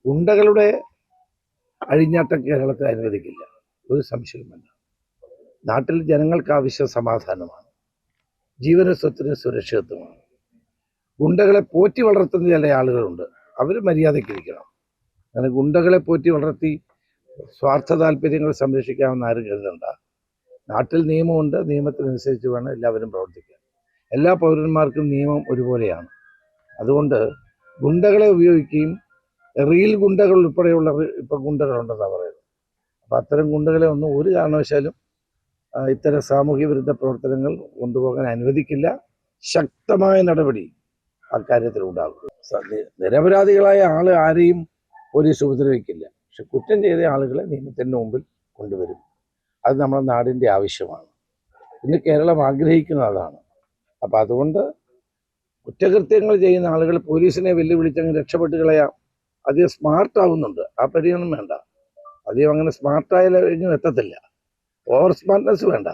ഗുണ്ടകളുടെ അഴിഞ്ഞാട്ടം കേരളത്തിൽ അനുവദിക്കില്ല, ഒരു സംശയവുമല്ല. നാട്ടിൽ ജനങ്ങൾക്ക് ആവശ്യം സമാധാനമാണ്, ജീവന സ്വത്തിന് സുരക്ഷിതത്വമാണ്. ഗുണ്ടകളെ പോറ്റി വളർത്തുന്ന ചില ആളുകളുണ്ട്, അവർ മര്യാദയ്ക്കിരിക്കണം. അങ്ങനെ ഗുണ്ടകളെ പോറ്റി വളർത്തി സ്വാർത്ഥ താല്പര്യങ്ങൾ സംരക്ഷിക്കാമെന്ന് ആരും കരുതണ്ട. നാട്ടിൽ നിയമമുണ്ട്, നിയമത്തിനനുസരിച്ച് വേണം എല്ലാവരും പ്രവർത്തിക്കാൻ. എല്ലാ പൗരന്മാർക്കും നിയമം ഒരുപോലെയാണ്. അതുകൊണ്ട് ഗുണ്ടകളെ ഉപയോഗിക്കുകയും റിയൽ ഗുണ്ടകൾ ഉൾപ്പെടെയുള്ള ഇപ്പം ഗുണ്ടകളുണ്ടെന്നാണ് പറയുന്നത്. അപ്പം അത്തരം ഗുണ്ടകളെ ഒന്നും ഒരു കാരണവശാലും ഇത്തരം സാമൂഹ്യ വിരുദ്ധ പ്രവർത്തനങ്ങൾ കൊണ്ടുപോകാൻ അനുവദിക്കില്ല. ശക്തമായ നടപടി അക്കാര്യത്തിൽ ഉണ്ടാകും. നിരപരാധികളായ ആരെയും പോലീസ് ഉപദ്രവിക്കില്ല, പക്ഷെ കുറ്റം ചെയ്ത ആളുകളെ നിയമത്തിൻ്റെ മുമ്പിൽ കൊണ്ടുവരും. അത് നമ്മുടെ നാടിൻ്റെ ആവശ്യമാണ്. ഇന്ന് കേരളം ആഗ്രഹിക്കുന്ന അതാണ്. അപ്പം അതുകൊണ്ട് കുറ്റകൃത്യങ്ങൾ ചെയ്യുന്ന ആളുകൾ പോലീസിനെ വെല്ലുവിളിച്ചങ്ങ് രക്ഷപ്പെട്ട് കളയാം. അധികം സ്മാർട്ടാവുന്നുണ്ട്, ആ പരിഗണന വേണ്ട. അധികം അങ്ങനെ സ്മാർട്ടായാലും എത്തത്തില്ല. ഓവർ സ്മാർട്ട്നെസ് വേണ്ട.